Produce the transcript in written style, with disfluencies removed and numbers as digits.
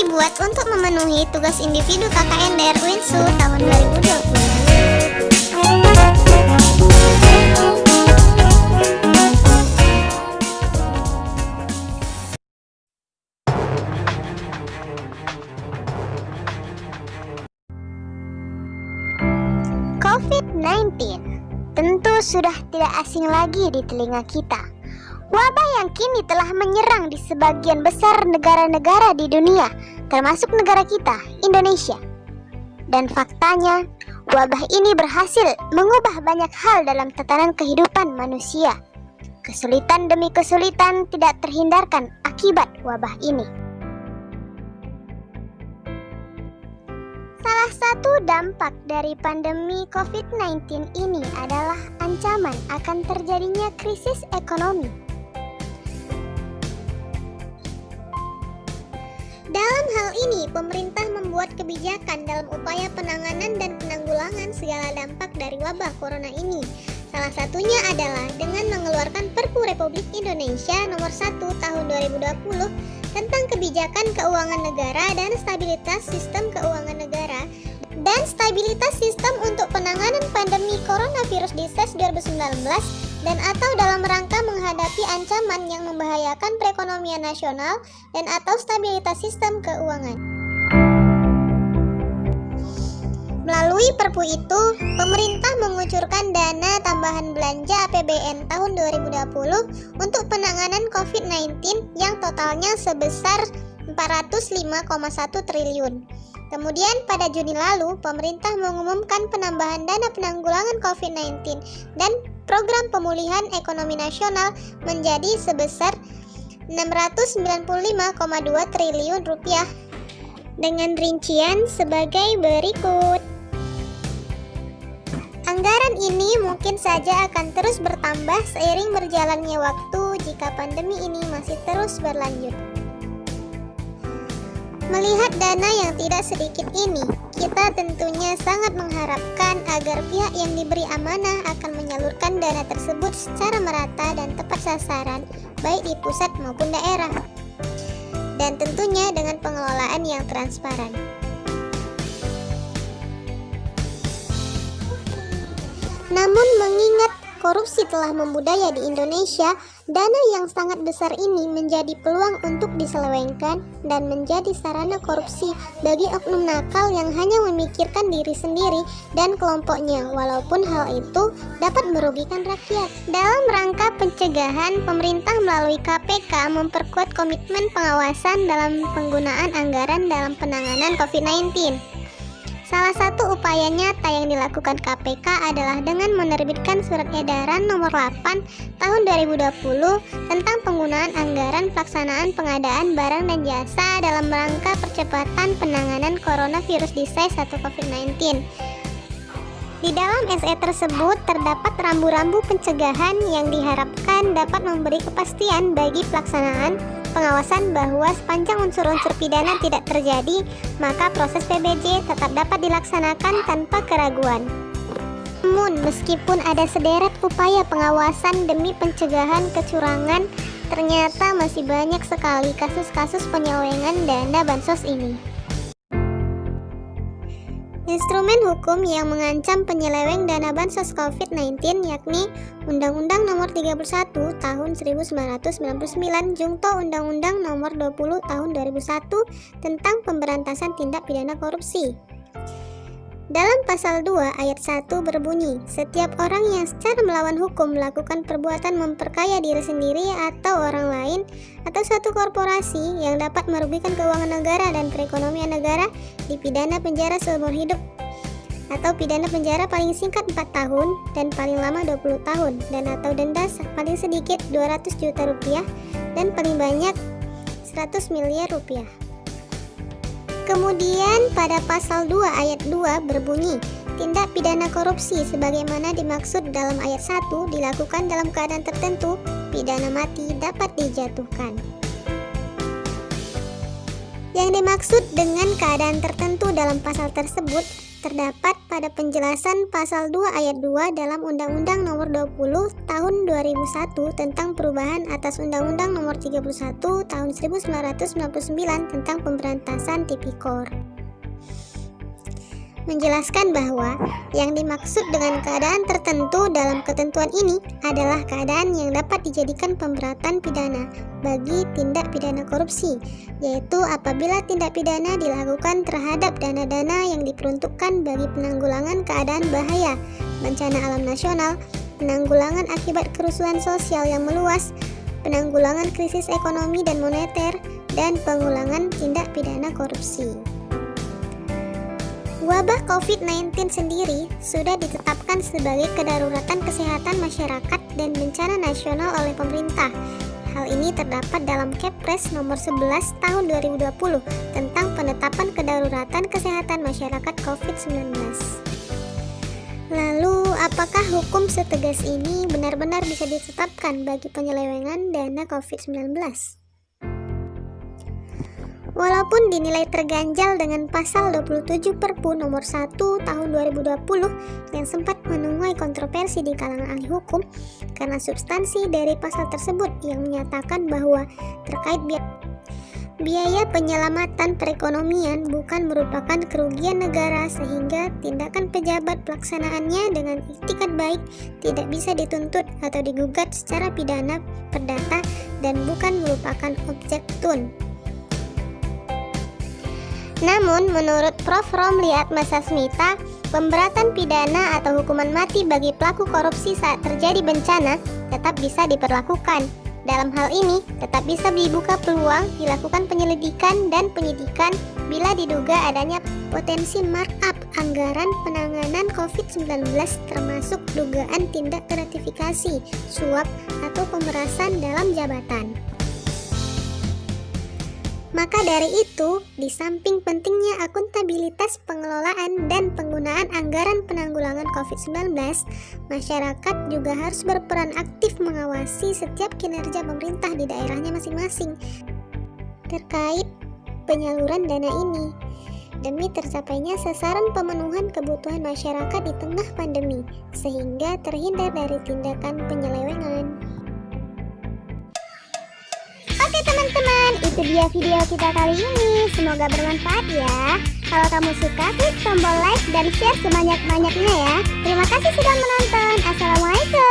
dibuat untuk memenuhi tugas individu KKNDR UINSU tahun 2020. COVID-19 tentu sudah tidak asing lagi di telinga kita. Wabah yang kini telah menyerang di sebagian besar negara-negara di dunia, termasuk negara kita, Indonesia. Dan faktanya, wabah ini berhasil mengubah banyak hal dalam tatanan kehidupan manusia. Kesulitan demi kesulitan tidak terhindarkan akibat wabah ini. Salah satu dampak dari pandemi COVID-19 ini adalah ancaman akan terjadinya krisis ekonomi. Dalam hal ini, pemerintah membuat kebijakan dalam upaya penanganan dan penanggulangan segala dampak dari wabah corona ini. Salah satunya adalah dengan mengeluarkan Perpu Republik Indonesia Nomor 1 Tahun 2020 tentang kebijakan keuangan negara dan stabilitas sistem keuangan negara dan stabilitas sistem untuk penanganan pandemi coronavirus di SARS 2019 dan atau dalam rangka menghadapi ancaman yang membahayakan perekonomian nasional dan atau stabilitas sistem keuangan. Melalui Perpu itu, pemerintah mengucurkan dana tambahan belanja APBN tahun 2020 untuk penanganan COVID-19 yang totalnya sebesar 405,1 triliun. Kemudian pada Juni lalu, pemerintah mengumumkan penambahan dana penanggulangan COVID-19 dan program pemulihan ekonomi nasional menjadi sebesar 695,2 triliun rupiah dengan rincian sebagai berikut. Anggaran ini mungkin saja akan terus bertambah seiring berjalannya waktu jika pandemi ini masih terus berlanjut. Melihat dana yang tidak sedikit ini, kita tentunya sangat mengharapkan agar pihak yang diberi amanah akan menyalurkan dana tersebut secara merata dan tepat sasaran, baik di pusat maupun daerah. Dan tentunya dengan pengelolaan yang transparan. Namun mengingat korupsi telah membudaya di Indonesia, dana yang sangat besar ini menjadi peluang untuk diselewengkan dan menjadi sarana korupsi bagi oknum nakal yang hanya memikirkan diri sendiri dan kelompoknya, walaupun hal itu dapat merugikan rakyat. Dalam rangka pencegahan, pemerintah melalui KPK memperkuat komitmen pengawasan dalam penggunaan anggaran dalam penanganan COVID-19. Salah satu upaya nyata yang dilakukan KPK adalah dengan menerbitkan Surat Edaran Nomor 8 Tahun 2020 tentang penggunaan anggaran pelaksanaan pengadaan barang dan jasa dalam rangka percepatan penanganan coronavirus disease atau COVID-19. Di dalam SE tersebut terdapat rambu-rambu pencegahan yang diharapkan dapat memberi kepastian bagi pelaksanaan pengawasan bahwa sepanjang unsur-unsur pidana tidak terjadi, maka proses PBJ tetap dapat dilaksanakan tanpa keraguan. Namun, meskipun ada sederet upaya pengawasan demi pencegahan kecurangan, ternyata masih banyak sekali kasus-kasus penyelewengan dana bansos ini. Instrumen hukum yang mengancam penyeleweng dana bansos COVID-19 yakni Undang-Undang Nomor 31 Tahun 1999 Jungto Undang-Undang Nomor 20 Tahun 2001 tentang Pemberantasan Tindak Pidana Korupsi. Dalam pasal 2 ayat 1 berbunyi, setiap orang yang secara melawan hukum melakukan perbuatan memperkaya diri sendiri atau orang lain atau suatu korporasi yang dapat merugikan keuangan negara dan perekonomian negara dipidana penjara seumur hidup atau pidana penjara paling singkat 4 tahun dan paling lama 20 tahun dan atau denda paling sedikit 200 juta rupiah dan paling banyak 100 miliar rupiah. Kemudian pada pasal 2 ayat 2 berbunyi, tindak pidana korupsi sebagaimana dimaksud dalam ayat 1 dilakukan dalam keadaan tertentu, pidana mati dapat dijatuhkan. Yang dimaksud dengan keadaan tertentu dalam pasal tersebut terdapat pada penjelasan pasal 2 ayat 2 dalam Undang-Undang Nomor 20 Tahun 2001 tentang perubahan atas Undang-Undang Nomor 31 Tahun 1999 tentang pemberantasan tipikor. Menjelaskan bahwa yang dimaksud dengan keadaan tertentu dalam ketentuan ini adalah keadaan yang dapat dijadikan pemberatan pidana bagi tindak pidana korupsi, yaitu apabila tindak pidana dilakukan terhadap dana-dana yang diperuntukkan bagi penanggulangan keadaan bahaya, bencana alam nasional, penanggulangan akibat kerusuhan sosial yang meluas, penanggulangan krisis ekonomi dan moneter, dan pengulangan tindak pidana korupsi. Wabah COVID-19 sendiri sudah ditetapkan sebagai kedaruratan kesehatan masyarakat dan bencana nasional oleh pemerintah. Hal ini terdapat dalam Kepres nomor 11 tahun 2020 tentang penetapan kedaruratan kesehatan masyarakat COVID-19. Lalu, apakah hukum setegas ini benar-benar bisa ditetapkan bagi penyelewengan dana COVID-19? Walaupun dinilai terganjal dengan pasal 27 Perpu nomor 1 tahun 2020 yang sempat menuai kontroversi di kalangan ahli hukum karena substansi dari pasal tersebut yang menyatakan bahwa terkait biaya penyelamatan perekonomian bukan merupakan kerugian negara sehingga tindakan pejabat pelaksanaannya dengan iktikat baik tidak bisa dituntut atau digugat secara pidana perdata dan bukan merupakan objek tun. Namun, menurut Prof. Romli Atmasasmita, pemberatan pidana atau hukuman mati bagi pelaku korupsi saat terjadi bencana tetap bisa diperlakukan. Dalam hal ini, tetap bisa dibuka peluang dilakukan penyelidikan dan penyidikan bila diduga adanya potensi markup anggaran penanganan COVID-19 termasuk dugaan tindak gratifikasi, suap, atau pemerasan dalam jabatan. Maka dari itu, di samping pentingnya akuntabilitas pengelolaan dan penggunaan anggaran penanggulangan COVID-19, masyarakat juga harus berperan aktif mengawasi setiap kinerja pemerintah di daerahnya masing-masing terkait penyaluran dana ini, demi tercapainya sasaran pemenuhan kebutuhan masyarakat di tengah pandemi, sehingga terhindar dari tindakan penyelewengan. Oke teman-teman, itu dia video kita kali ini. Semoga bermanfaat ya. Kalau kamu suka, klik tombol like dan share sebanyak-banyaknya ya. Terima kasih sudah menonton. Assalamualaikum.